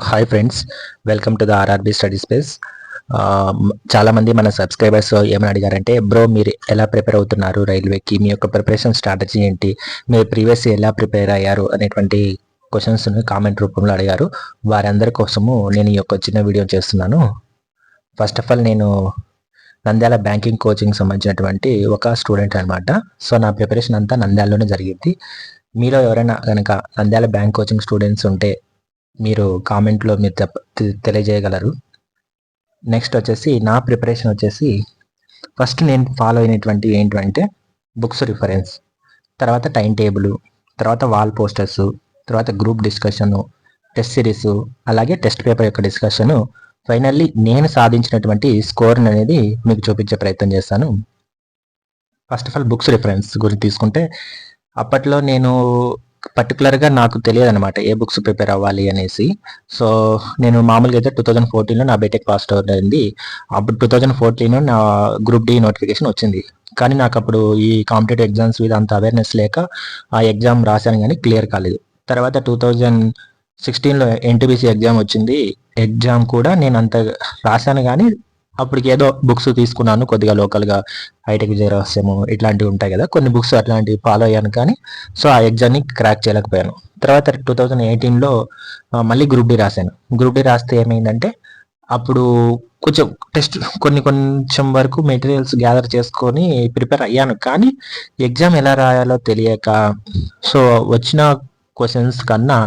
Hi friends, welcome to the RRB study space. చాలామంది మన subscribers ఏమని అడిగారంటే, బ్రో మీరు ఎలా ప్రిపేర్ అవుతున్నారు రైల్వేకి, మీ యొక్క ప్రిపరేషన్ స్ట్రాటజీ ఏంటి, మీరు ప్రీవియస్ ఎలా ప్రిపేర్ అయ్యారు అనేటువంటి క్వశ్చన్స్ని కామెంట్ రూపంలో అడిగారు. వారందరి కోసము నేను ఈ యొక్క చిన్న వీడియో చేస్తున్నాను. ఫస్ట్ ఆఫ్ ఆల్ నేను నంద్యాల బ్యాంకింగ్ కోచింగ్ సంబంధించినటువంటి ఒక స్టూడెంట్ అనమాట. సో నా ప్రిపరేషన్ అంతా నంద్యాలలోనే జరిగింది. మీలో ఎవరైనా కనుక నంద్యాల బ్యాంక్ కోచింగ్ స్టూడెంట్స్ ఉంటే మీరు కామెంట్లో మీరు తెలియజేయగలరు. నెక్స్ట్ వచ్చేసి నా ప్రిపరేషన్ వచ్చేసి ఫస్ట్ నేను ఫాలో అయినటువంటి ఏంటంటే బుక్స్ రిఫరెన్స్, తర్వాత టైం టేబుల్, తర్వాత వాల్ పోస్టర్స్, తర్వాత గ్రూప్ డిస్కషను, టెస్ట్ సిరీస్, అలాగే టెస్ట్ పేపర్ యొక్క డిస్కషను. ఫైనల్లీ నేను సాధించినటువంటి స్కోర్ అనేది మీకు చూపించే ప్రయత్నం చేస్తాను. First of all books reference గురించి తీసుకుంటే, అప్పట్లో నేను పర్టికులర్గా నాకు తెలియదు అనమాట ఏ బుక్స్ ప్రిపేర్ అవ్వాలి అనేసి. సో నేను మామూలుగా అయితే 2014లో నా బీటెక్ పాస్ అవుట్ అయింది. అప్పుడు 2014 నా గ్రూప్ డి నోటిఫికేషన్ వచ్చింది. కానీ నాకు అప్పుడు ఈ కాంపిటేటివ్ ఎగ్జామ్స్ మీద అంత అవేర్నెస్ లేక ఆ ఎగ్జామ్ రాశాను కానీ క్లియర్ కాలేదు. తర్వాత 2016లో ఎన్టీపీసీ ఎగ్జామ్ వచ్చింది. ఎగ్జామ్ కూడా నేను అంత రాశాను కానీ అప్పటికి ఏదో బుక్స్ తీసుకున్నాను కొద్దిగా లోకల్గా, హైటెక్ జెరాక్సము ఇట్లాంటివి ఉంటాయి కదా, కొన్ని బుక్స్ అట్లాంటివి ఫాలో అయ్యాను కానీ సో ఆ ఎగ్జామ్ని క్రాక్ చేయలేకపోయాను. తర్వాత 2018లో మళ్ళీ గ్రూప్ డి రాశాను. గ్రూప్ డి రాస్తే ఏమైందంటే అప్పుడు కొంచెం టెస్ట్ కొంచెం వరకు మెటీరియల్స్ గ్యాదర్ చేసుకొని ప్రిపేర్ అయ్యాను, కానీ ఎగ్జామ్ ఎలా రాయాలో తెలియక సో వచ్చిన క్వశ్చన్స్ కన్నా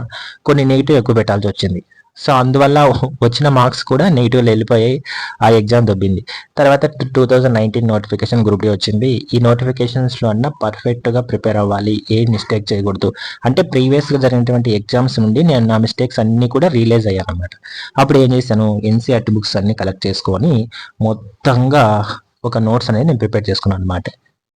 కొన్ని నెగిటివ్ ఎక్కువ పెట్టాల్సి వచ్చింది. సో అందువల్ల వచ్చిన మార్క్స్ కూడా నెగిటివ్లో వెళ్ళిపోయాయి, ఆ ఎగ్జామ్ దొబ్బింది. తర్వాత 2019 నోటిఫికేషన్ గ్రూప్ డి వచ్చింది. ఈ నోటిఫికేషన్స్లో అన్న పర్ఫెక్ట్గా ప్రిపేర్ అవ్వాలి, ఏ మిస్టేక్ చేయకూడదు. అంటే ప్రీవియస్గా జరిగినటువంటి ఎగ్జామ్స్ నుండి నేను నా మిస్టేక్స్ అన్నీ కూడా రియలైజ్ అయ్యాను అనమాట. అప్పుడు ఏం చేశాను, ఎన్సీఆర్టీ బుక్స్ అన్ని కలెక్ట్ చేసుకొని మొత్తంగా ఒక నోట్స్ అనేది నేను ప్రిపేర్ చేసుకున్నాను అనమాట.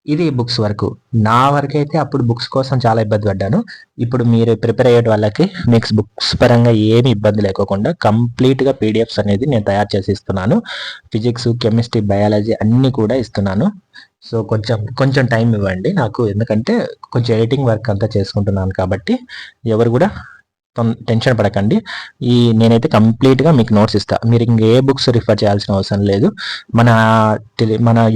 ఇది బుక్స్ వరకు. నా వరకు అయితే అప్పుడు బుక్స్ కోసం చాలా ఇబ్బంది పడ్డాను. ఇప్పుడు మీరు ప్రిపేర్ అయ్యే వాళ్ళకి మీకు బుక్స్ పరంగా ఏమి ఇబ్బంది లేకోకుండా కంప్లీట్గా పీడిఎఫ్స్ అనేది నేను తయారు చేసి ఇస్తున్నాను. ఫిజిక్స్, కెమిస్ట్రీ, బయాలజీ అన్నీ కూడా ఇస్తున్నాను. సో కొంచెం టైం ఇవ్వండి నాకు, ఎందుకంటే కొంచెం ఎడిటింగ్ వర్క్ అంతా చేసుకుంటున్నాను కాబట్టి ఎవరు కూడా టెన్షన్ పడకండి. నేనైతే కంప్లీట్గా మీకు నోట్స్ ఇస్తాను. మీరు ఇంకే బుక్స్ రిఫర్ చేయాల్సిన అవసరం లేదు. మన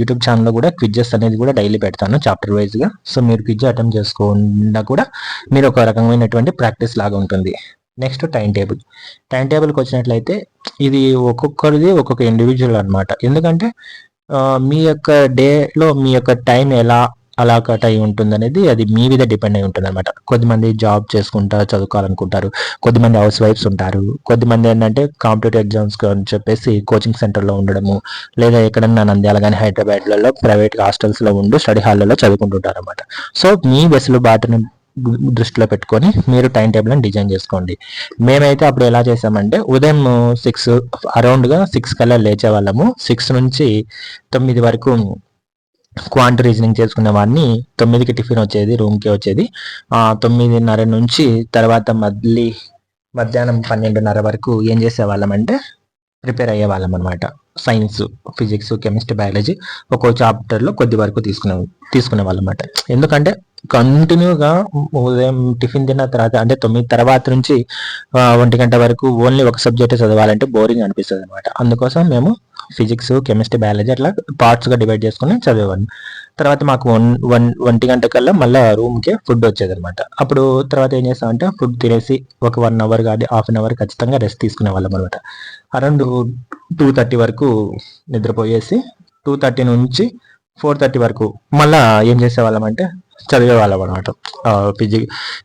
యూట్యూబ్ ఛానల్లో కూడా క్విజెస్ అనేది కూడా డైలీ పెడతాను చాప్టర్ వైజ్గా. సో మీరు క్విజ్ అటెంప్ట్ చేసుకుండా కూడా మీరు ఒక రకమైనటువంటి ప్రాక్టీస్ లాగా ఉంటుంది. నెక్స్ట్ టైం టేబుల్కి వచ్చినట్లయితే ఇది ఒక్కొక్కరిది ఒక్కొక్క ఇండివిజువల్ అనమాట. ఎందుకంటే మీ యొక్క డేలో మీ యొక్క టైం ఎలా అలా కట్ అయి ఉంటుంది అనేది అది మీ మీద డిపెండ్ అయి ఉంటుంది అనమాట. కొద్దిమంది జాబ్ చేసుకుంటా చదువుకోవాలనుకుంటారు, కొద్దిమంది హౌస్ వైఫ్స్ ఉంటారు, కొద్దిమంది ఏంటంటే కాంపిటేటివ్ ఎగ్జామ్స్ అని చెప్పేసి కోచింగ్ సెంటర్లో ఉండడము, లేదా ఎక్కడన్నా నంద్యాల కానీ హైదరాబాద్లలో ప్రైవేట్ హాస్టల్స్లో ఉండి స్టడీ హాల్లో చదువుకుంటుంటారు అనమాట. సో మీ వెసులుబాటుని దృష్టిలో పెట్టుకొని మీరు టైం టేబుల్ అని డిజైన్ చేసుకోండి. మేమైతే అప్పుడు ఎలా చేసామంటే ఉదయం 6 అరౌండ్గా 6 కల్లా లేచే వాళ్ళము. 6 నుంచి 9 వరకు క్వాంట్ రీజనింగ్ చేసుకునే వాడిని. 9కి టిఫిన్ వచ్చేది, రూమ్కి వచ్చేది. 9:30 నుంచి తర్వాత మళ్ళీ మధ్యాహ్నం 12:30 వరకు ఏం చేసేవాళ్ళం అంటే ప్రిపేర్ అయ్యే వాళ్ళం అనమాట. సైన్స్, ఫిజిక్స్, కెమిస్ట్రీ, బయాలజీ ఒక్కో చాప్టర్లో కొద్ది వరకు తీసుకునే వాళ్ళం అనమాట. ఎందుకంటే కంటిన్యూగా ఉదయం టిఫిన్ తిన్న తర్వాత అంటే 9 తర్వాత నుంచి 1 గంట వరకు ఓన్లీ ఒక సబ్జెక్ట్ చదవాలంటే బోరింగ్ అనిపిస్తుంది అనమాట. అందుకోసం మేము ఫిజిక్స్, కెమిస్ట్రీ, బయాలజీ అట్లా పార్ట్స్గా డివైడ్ చేసుకుని చదివేవాడిని. తర్వాత మాకు 1 గంట కల్లా మళ్ళీ రూమ్కి ఫుడ్ వచ్చేది అనమాట. అప్పుడు తర్వాత ఏం చేస్తామంటే ఫుడ్ తినేసి ఒక 1 అవర్ కానీ హాఫ్ అన్ అవర్ ఖచ్చితంగా రెస్ట్ తీసుకునే వాళ్ళం అనమాట. అరౌండ్ 2:30 వరకు నిద్రపోయేసి 2:30 నుంచి 4:30 వరకు మళ్ళీ ఏం చేసేవాళ్ళం అంటే చదివేవాళ్ళం అనమాట.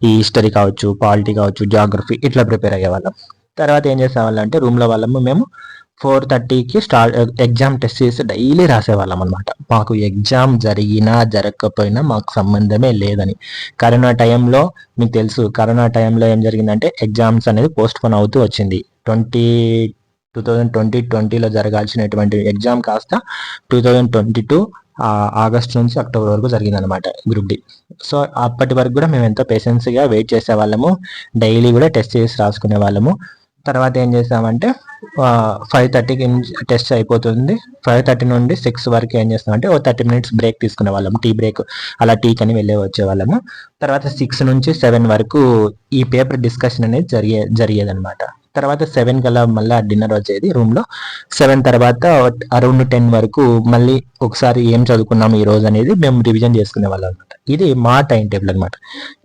ఈ హిస్టరీ కావచ్చు, పాలిటీ కావచ్చు, జాగ్రఫీ ఇట్లా ప్రిపేర్ అయ్యేవాళ్ళం. తర్వాత ఏం చేసేవాళ్ళం అంటే రూమ్లో వాళ్ళము మేము 4:30కి ఎగ్జామ్ టెస్ట్ చేసి డైలీ రాసేవాళ్ళం అనమాట. మాకు ఎగ్జామ్ జరిగినా జరగకపోయినా మాకు సంబంధమే లేదని. కరోనా టైంలో మీకు తెలుసు, కరోనా టైంలో ఏం జరిగిందంటే ఎగ్జామ్స్ అనేది పోస్ట్ పోన్ అవుతూ వచ్చింది. 2020లో జరగాల్సినటువంటి ఎగ్జామ్ కాస్త 2022 ఆగస్ట్ నుంచి అక్టోబర్ వరకు జరిగిందనమాట గ్రూప్ డి. సో అప్పటి వరకు కూడా మేము ఎంతో పేషెన్స్గా వెయిట్ చేసేవాళ్ళము, డైలీ కూడా టెస్ట్ చేసి రాసుకునే వాళ్ళము. తర్వాత ఏం చేస్తామంటే 5:30కి టెస్ట్ అయిపోతుంది. 5:30 నుండి 6 వరకు ఏం చేస్తామంటే 30 minutes బ్రేక్ తీసుకునే వాళ్ళము, టీ బ్రేక్. అలా టీకి అని వెళ్ళే వచ్చేవాళ్ళము. తర్వాత 6 నుంచి 7 వరకు ఈ పేపర్ డిస్కషన్ అనేది జరిగేదనమాట. తర్వాత 7 కల్లా మళ్ళీ డిన్నర్ వచ్చేది రూమ్లో. 7 తర్వాత అరౌండ్ 10 వరకు మళ్ళీ ఒకసారి ఏం చదువుకున్నాం ఈ రోజు అనేది మేము రివిజన్ చేసుకునే వాళ్ళం అనమాట. ఇది మా టైం టేబుల్ అనమాట.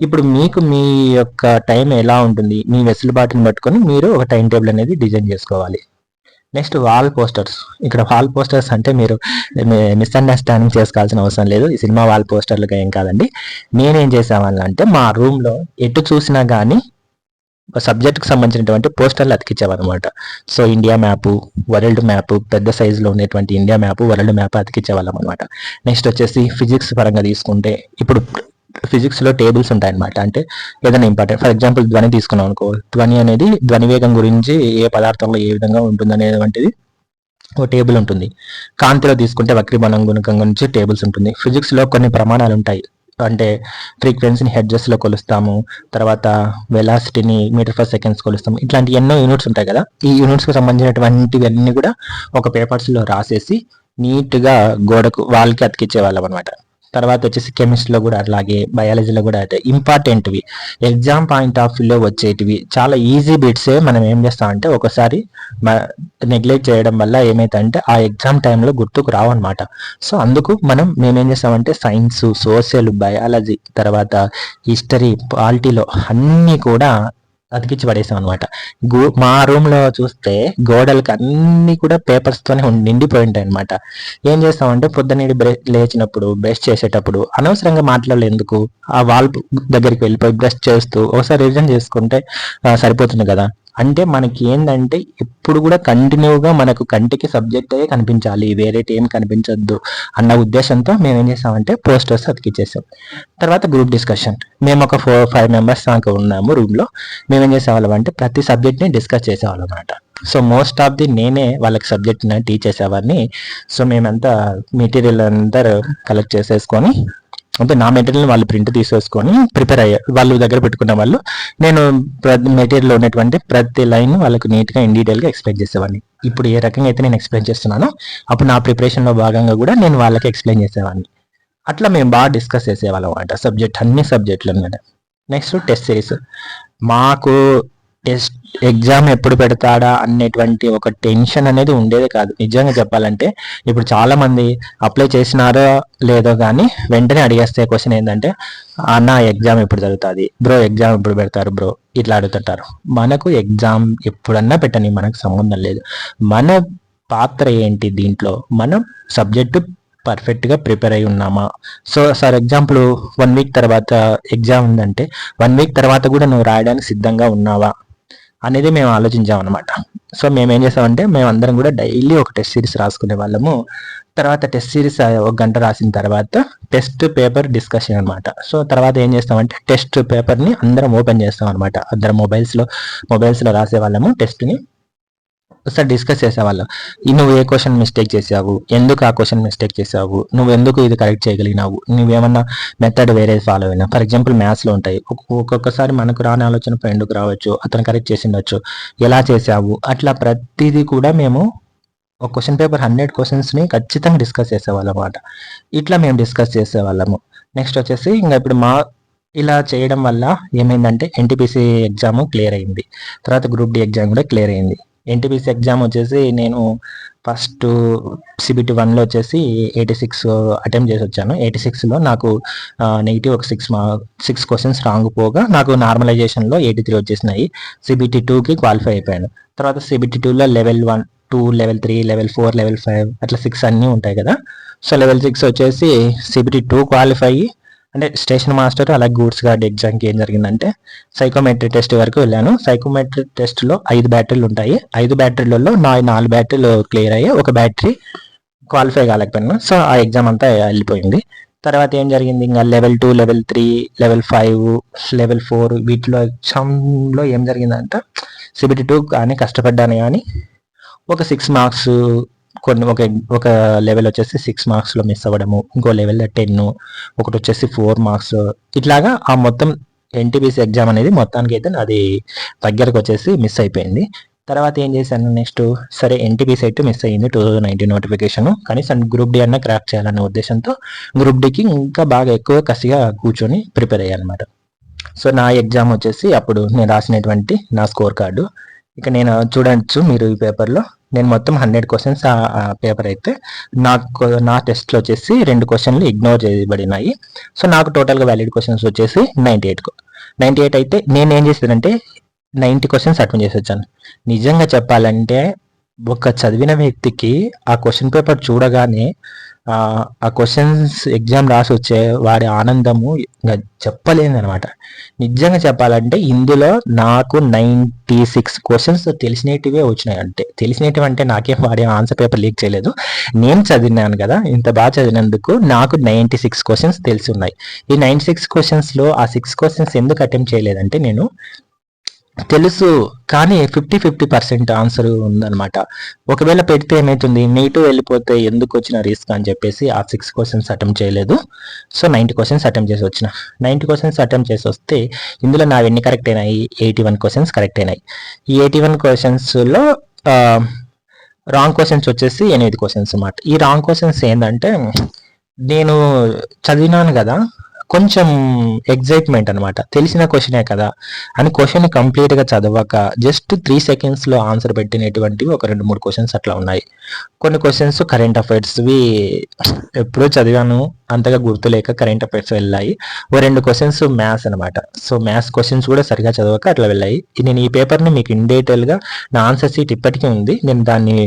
ఇప్పుడు మీకు మీ యొక్క టైం ఎలా ఉంటుంది, మీ వెసులుబాటుని పట్టుకొని మీరు ఒక టైం టేబుల్ అనేది డిజైన్ చేసుకోవాలి. Next wall posters. ఇక్కడ వాల్ పోస్టర్స్ అంటే మీరు మిస్అండర్స్టాండింగ్ చేసుకోవాల్సిన అవసరం లేదు. ఈ సినిమా వాల్ పోస్టర్లుగా ఏం కాదండి. నేనేం చేసేవాళ్ళంటే మా రూమ్లో ఎటు చూసినా కానీ సబ్జెక్ట్కి సంబంధించినటువంటి పోస్టర్లు అతికించేవాళ్ళనమాట. So India map, world map, పెద్ద సైజులో ఉండేటువంటి ఇండియా మ్యాప్, వరల్డ్ మ్యాప్ అతికించేవాళ్ళం అనమాట. నెక్స్ట్ వచ్చేసి ఫిజిక్స్ పరంగా తీసుకుంటే ఇప్పుడు ఫిజిక్స్లో టేబుల్స్ ఉంటాయన్నమాట. అంటే ఏదైనా ఇంపార్టెంట్, ఫర్ ఎగ్జాంపుల్ ధ్వని తీసుకున్నాం అనుకో, ధ్వని అనేది ధ్వని వేగం గురించి ఏ పదార్థంలో ఏ విధంగా ఉంటుంది అనేటువంటిది ఓ టేబుల్ ఉంటుంది. కాంతిలో తీసుకుంటే వక్రీభవనం గుణకం గురించి టేబుల్స్ ఉంటుంది. ఫిజిక్స్లో కొన్ని ప్రమాణాలు ఉంటాయి. అంటే ఫ్రీక్వెన్సీని హెడ్జెస్లో కొలుస్తాము, తర్వాత వెలాసిటీని మీటర్ పర్ సెకండ్స్ కొలుస్తాము. ఇట్లాంటి ఎన్నో యూనిట్స్ ఉంటాయి కదా. ఈ యూనిట్స్కి సంబంధించినటువంటివన్నీ కూడా ఒక పేపర్స్లో రాసేసి నీట్గా గోడకు వాళ్ళకి అతికించే వాళ్ళం అనమాట. తర్వాత వచ్చేసి కెమిస్ట్రీలో కూడా అట్లాగే, బయాలజీలో కూడా అయితే ఇంపార్టెంట్వి ఎగ్జామ్ పాయింట్ ఆఫ్ వ్యూలో వచ్చేటివి చాలా ఈజీ బిట్సే మనం ఏం చేస్తామంటే ఒకసారి నెగ్లెక్ట్ చేయడం వల్ల ఏమైతుందంటే ఆ ఎగ్జామ్ టైంలో గుర్తుకు రావన్నమాట. సో అందుకు మేమేం చేస్తామంటే సైన్స్, సోషల్, బయాలజీ, తర్వాత హిస్టరీ, పాలిటీలో అన్నీ కూడా అతికించి పడేసాం అనమాట. మా రూమ్లో చూస్తే గోడలకి అన్ని కూడా పేపర్స్తోనే నిండిపోయి ఉంటాయి అనమాట. ఏం చేస్తామంటే పొద్దున్నే లేచినప్పుడు బ్రష్ చేసేటప్పుడు అనవసరంగా మాట్లాడలేదు ఎందుకు, ఆ వాల్ దగ్గరికి వెళ్ళిపోయి బ్రష్ చేస్తూ ఒకసారి రివిజన్ చేసుకుంటే సరిపోతుంది కదా. అంటే మనకి ఏంటంటే ఎప్పుడు కూడా కంటిన్యూగా మనకు కంటికి సబ్జెక్ట్ అయ్యే కనిపించాలి, వేరేటి ఏం కనిపించొద్దు అన్న ఉద్దేశంతో మేము ఏం చేసామంటే పోస్టర్స్ అతికిచ్చేసాం. తర్వాత గ్రూప్ డిస్కషన్. మేము ఒక 4-5 మెంబర్స్ దాకా ఉన్నాము రూమ్లో. మేమేం చేసేవాళ్ళం అంటే ప్రతి సబ్జెక్ట్ని డిస్కస్ చేసేవాళ్ళం అనమాట. సో మోస్ట్ ఆఫ్ ది నేనే వాళ్ళకి సబ్జెక్ట్ని టీచ్ చేసేవాడిని. సో మేమంతా మెటీరియల్ అంతా కలెక్ట్ చేసేసుకొని, అంటే నా మెటీరియల్ వాళ్ళు ప్రింట్ తీసేసుకొని ప్రిపేర్ అయ్యారు, వాళ్ళు దగ్గర పెట్టుకున్న వాళ్ళు. నేను మెటీరియల్ ఉన్నటువంటి ప్రతి లైన్ వాళ్ళకు నీట్గా ఇన్ డీటెయిల్గా ఎక్స్ప్లెయిన్ చేసేవాడిని. ఇప్పుడు ఏ రకంగా అయితే నేను ఎక్స్ప్లెయిన్ చేస్తున్నానో అప్పుడు నా ప్రిపరేషన్లో భాగంగా కూడా నేను వాళ్ళకి ఎక్స్ప్లెయిన్ చేసేవాడిని. అట్లా మేము బాగా డిస్కస్ చేసేవాళ్ళం అనమాట సబ్జెక్ట్, అన్ని సబ్జెక్టులు అనమాట. Next test series. మాకు టెస్ట్ ఎగ్జామ్ ఎప్పుడు పెడతాడా అనేటువంటి ఒక టెన్షన్ అనేది ఉండేది కాదు నిజంగా చెప్పాలంటే. ఇప్పుడు చాలా మంది అప్లై చేసినారో లేదో కానీ వెంటనే అడిగేస్తే క్వశ్చన్ ఏంటంటే, అన్న ఎగ్జామ్ ఎప్పుడు జరుగుతుంది బ్రో, ఎగ్జామ్ ఎప్పుడు పెడతారు బ్రో, ఇట్లా అడుగుతుంటారు. మనకు ఎగ్జామ్ ఎప్పుడన్నా పెట్టని, మనకు సంబంధం లేదు. మన పాత్ర ఏంటి దీంట్లో, మనం సబ్జెక్టు పర్ఫెక్ట్గా ప్రిపేర్ అయి ఉన్నామా. సో ఫర్ ఎగ్జాంపుల్ 1 వీక్ తర్వాత ఎగ్జామ్ ఉందంటే 1 వీక్ తర్వాత కూడా నువ్వు రాయడానికి సిద్ధంగా ఉన్నావా అనేది మేము ఆలోచించామన్నమాట. సో మేము ఏం చేసామంటే మేమందరం కూడా డైలీ ఒక టెస్ట్ సిరీస్ రాసుకునే వాళ్ళము. తర్వాత టెస్ట్ సిరీస్ 1 గంట రాసిన తర్వాత టెస్ట్ పేపర్ డిస్కషన్ అనమాట. సో తర్వాత ఏం చేస్తామంటే టెస్ట్ పేపర్ని అందరం ఓపెన్ చేస్తాం అనమాట. అందరం మొబైల్స్లో రాసే వాళ్ళము టెస్ట్ని ఒకసారి డిస్కస్ చేసేవాళ్ళం. నువ్వు ఏ క్వశ్చన్ మిస్టేక్ చేసావు, ఎందుకు ఆ క్వశ్చన్ మిస్టేక్ చేసావు, నువ్వు ఎందుకు ఇది కరెక్ట్ చేయగలిగినావు, నువ్వేమన్నా మెథడ్ వేరే ఫాలో అయినా. ఫర్ ఎగ్జాంపుల్ మ్యాథ్స్లో ఉంటాయి, ఒక్కొక్కసారి మనకు రాని ఆలోచన ఫ్రెండ్కి రావచ్చు, అతను కరెక్ట్ చేసిండొచ్చు, ఎలా చేసావు, అట్లా ప్రతిదీ కూడా మేము ఒక క్వశ్చన్ పేపర్ 100 క్వశ్చన్స్ని ఖచ్చితంగా డిస్కస్ చేసేవాళ్ళం అనమాట. ఇట్లా మేము డిస్కస్ చేసేవాళ్ళము. నెక్స్ట్ వచ్చేసి ఇంకా ఇప్పుడు ఇలా చేయడం వల్ల ఏమైందంటే ఎన్టీపీసీ ఎగ్జామ్ క్లియర్ అయింది, తర్వాత గ్రూప్ డి ఎగ్జామ్ కూడా క్లియర్ అయింది. ఎన్టీపీసీ ఎగ్జామ్ వచ్చేసి నేను ఫస్ట్ CBT 1లో వచ్చేసి 86 అటెంప్ట్ చేసి వచ్చాను. 86లో నాకు నెగిటివ్ ఒక 6 క్వశ్చన్స్ రాంగ్ పోగా నాకు నార్మలైజేషన్లో 83 వచ్చేసినాయి. CBT 2కి క్వాలిఫై అయిపోయాను. తర్వాత CBT 2లో లెవెల్ 1, 2, లెవెల్ 3, లెవెల్ 4, లెవెల్ 5 అట్లా 6 అన్నీ ఉంటాయి కదా. సో లెవెల్ 6 వచ్చేసి CBT 2 క్వాలిఫై, అంటే స్టేషన్ మాస్టర్ అలాగే గూడ్స్ గార్డ్ ఎగ్జామ్కి ఏం జరిగిందంటే సైకోమెట్రీ టెస్ట్ వరకు వెళ్ళాను. సైకోమెట్రీ టెస్ట్లో 5 బ్యాటరీలు ఉంటాయి. 5 బ్యాటరీలలో 4 బ్యాటరీలు క్లియర్ అయ్యాయి, ఒక బ్యాటరీ క్వాలిఫై కాలేకపోయాను. సో ఆ ఎగ్జామ్ అంతా వెళ్ళిపోయింది. తర్వాత ఏం జరిగింది, ఇంకా లెవెల్ 2, లెవెల్ 3, లెవెల్ 5, లెవెల్ 4 వీటిలో ఎగ్జామ్లో ఏం జరిగిందంటే CBT 2 కానీ కష్టపడ్డాను కానీ ఒక 6 మార్క్స్ కొన్ని ఒక లెవెల్ వచ్చేసి 6 మార్క్స్లో మిస్ అవ్వడము, ఇంకో లెవెల్లో 10, ఒకటి వచ్చేసి 4 మార్క్స్, ఇట్లాగా ఆ మొత్తం ఎన్టీపీసీ ఎగ్జామ్ అనేది మొత్తానికి అయితే అది దగ్గరకు వచ్చేసి మిస్ అయిపోయింది. తర్వాత ఏం చేశాను నెక్స్ట్, సరే ఎన్టీపీసీ అయితే మిస్ అయ్యింది 2019 నోటిఫికేషన్, కనీసం గ్రూప్ డి అన్న క్రాక్ చేయాలనే ఉద్దేశంతో గ్రూప్ డికి ఇంకా బాగా ఎక్కువ కసిగా కూర్చొని ప్రిపేర్ అయ్యాను అనమాట. సో నా ఎగ్జామ్ వచ్చేసి అప్పుడు నేను రాసినటువంటి నా స్కోర్ కార్డు ఇక నేను చూడొచ్చు మీరు ఈ పేపర్లో నేను మొత్తం 100 క్వశ్చన్స్ ఆ పేపర్ అయితే నా టెస్ట్లో వచ్చేసి 2 క్వశ్చన్లు ఇగ్నోర్ చేయబడినాయి. సో నాకు టోటల్గా వ్యాలిడ్ క్వశ్చన్స్ వచ్చేసి 98 అయితే నేను ఏం చేసేదంటే 90 క్వశ్చన్స్ అటెండ్ చేసి వచ్చాను. నిజంగా చెప్పాలంటే ఒక చదివిన వ్యక్తికి ఆ క్వశ్చన్ పేపర్ చూడగానే ఆ క్వశ్చన్స్ ఎగ్జామ్ రాసి వచ్చే వాడి ఆనందము ఇంకా చెప్పలేని అనమాట. నిజంగా చెప్పాలంటే ఇందులో నాకు 96 క్వశ్చన్స్ తెలిసినటివే వచ్చినాయి. అంటే తెలిసినటివి అంటే నాకేం వాడి ఆన్సర్ పేపర్ లీక్ చేయలేదు, నేను చదివినాను కదా, ఇంత బాగా చదివినందుకు నాకు 96 క్వశ్చన్స్ తెలిసి ఉన్నాయి. ఈ 96 క్వశ్చన్స్లో ఆ 6 క్వశ్చన్స్ ఎందుకు అటెంప్ట్ చేయలేదంటే నేను తెలుసు కానీ 50% ఆన్సర్ ఉందన్నమాట. ఒకవేళ పెడితే ఏమవుతుంది, నెగిటివ్ వెళ్ళిపోతే ఎందుకు వచ్చిన రిస్క్ అని చెప్పేసి ఆ 6 క్వశ్చన్స్ అటెంప్ట్ చేయలేదు. సో 90 క్వశ్చన్స్ అటెంప్ట్ చేసి వచ్చిన. 90 క్వశ్చన్స్ అటెంప్ట్ చేసి వస్తే ఇందులో నావి ఎన్ని కరెక్ట్ అయినాయి, 81 క్వశ్చన్స్ కరెక్ట్ అయినాయి. ఈ 81 క్వశ్చన్స్లో రాంగ్ క్వశ్చన్స్ వచ్చేసి 8 క్వశ్చన్స్ అన్నమాట. ఈ రాంగ్ క్వశ్చన్స్ ఏంటంటే నేను చదివినాను కదా, కొంచెం ఎగ్జైట్మెంట్ అనమాట, తెలిసిన క్వశ్చనే కదా అని క్వశ్చన్ కంప్లీట్గా చదవక జస్ట్ 3 సెకండ్స్లో ఆన్సర్ పెట్టినటువంటివి ఒక 2-3 క్వశ్చన్స్ అట్లా ఉన్నాయి. కొన్ని క్వశ్చన్స్ కరెంట్ అఫైర్స్వి ఎప్పుడూ చదివాను, అంతగా గుర్తులేక కరెంట్ అఫైర్స్ వెళ్ళాయి. ఓ 2 క్వశ్చన్స్ మ్యాథ్స్ అనమాట. సో మ్యాథ్స్ క్వశ్చన్స్ కూడా సరిగా చదవక అట్లా వెళ్ళాయి. నేను ఈ పేపర్ని మీకు ఇన్ డీటెయిల్గా నా ఆన్సర్ షీట్ ఇప్పటికీ ఉంది, నేను దాన్ని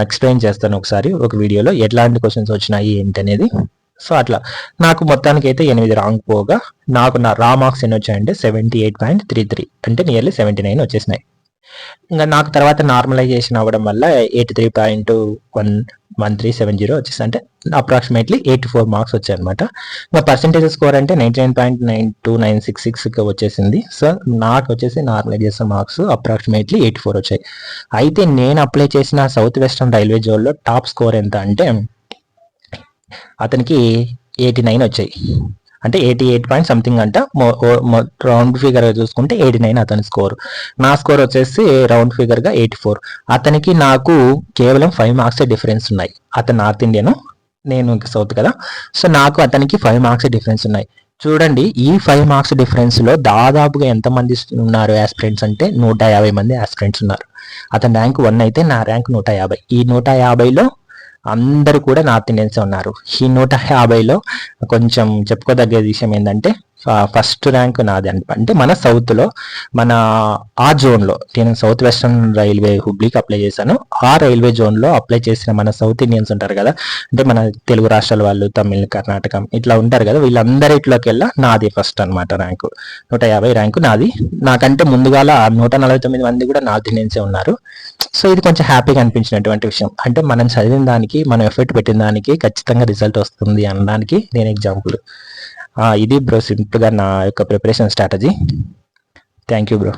ఎక్స్ప్లెయిన్ చేస్తాను ఒకసారి ఒక వీడియోలో ఎట్లాంటి క్వశ్చన్స్ వచ్చినాయి ఏంటి అనేది. సో అట్లా నాకు మొత్తానికి అయితే 8 రాంగ్ పోగా నాకు నా రా మార్క్స్ ఎన్ని వచ్చాయంటే 78.33, అంటే నియర్లీ 79 వచ్చేసినాయి. ఇంకా నాకు తర్వాత నార్మలైజేషన్ అవ్వడం వల్ల 83.1370 వచ్చేసి, అంటే అప్రాక్సిమేట్లీ 84 మార్క్స్ వచ్చాయి అనమాట. ఇంకా పర్సెంటేజ్ స్కోర్ అంటే 99.92966 వచ్చేసింది. సో నాకు వచ్చేసి నార్మలైజేషన్ మార్క్స్ అప్రాక్సిమేట్లీ 84 వచ్చాయి. అయితే నేను అప్లై చేసిన సౌత్ వెస్టర్న్ రైల్వే జోన్లో టాప్ స్కోర్ ఎంత అంటే అతనికి 89 వచ్చాయి, అంటే 88 పాయింట్ సంథింగ్ అంట. రౌండ్ ఫిగర్ చూసుకుంటే 89 అతని స్కోర్. నా స్కోర్ వచ్చేసి రౌండ్ ఫిగర్గా 84. అతనికి నాకు కేవలం 5 మార్క్స్ డిఫరెన్స్ ఉన్నాయి. అతను నార్త్ ఇండియన్, నేను ఇంకా సౌత్ కదా. సో నాకు అతనికి 5 మార్క్స్ డిఫరెన్స్ ఉన్నాయి. చూడండి ఈ 5 మార్క్స్ డిఫరెన్స్లో దాదాపుగా ఎంతమంది ఉన్నారు యాస్పిరెంట్స్ అంటే 150 మంది యాస్పిరెంట్స్ ఉన్నారు. అతని ర్యాంక్ 1 అయితే నా ర్యాంక్ 150. ఈ 150లో అందరూ కూడా నార్త్ ఇండియన్స్ ఉన్నారు. ఈ 150లో కొంచెం చెప్పుకోదగ్గ విషయం ఏంటంటే ఫస్ట్ ర్యాంక్ నాది. అంటే మన సౌత్లో మన ఆ జోన్లో నేను సౌత్ వెస్టర్న్ రైల్వే హుబ్లీకి అప్లై చేశాను. ఆ రైల్వే జోన్లో అప్లై చేసిన మన సౌత్ ఇండియన్స్ ఉంటారు కదా, అంటే మన తెలుగు రాష్ట్రాల వాళ్ళు, తమిళ, కర్ణాటక ఇట్లా ఉంటారు కదా, వీళ్ళందరిలోకి వెళ్ళా నాది ఫస్ట్ అనమాట ర్యాంకు. 150 ర్యాంకు నాది. నాకంటే ముందుగాల 149 మంది కూడా నార్త్ ఇండియన్సే ఉన్నారు. సో ఇది కొంచెం హ్యాపీగా అనిపించినటువంటి విషయం. అంటే మనం చదివిన దానికి, మనం ఎఫర్ట్ పెట్టిన దానికి ఖచ్చితంగా రిజల్ట్ వస్తుంది అనడానికి నేను ఎగ్జాంపుల్. ఇది బ్రో సింపుల్గా నా యొక్క preparation strategy. Thank you bro.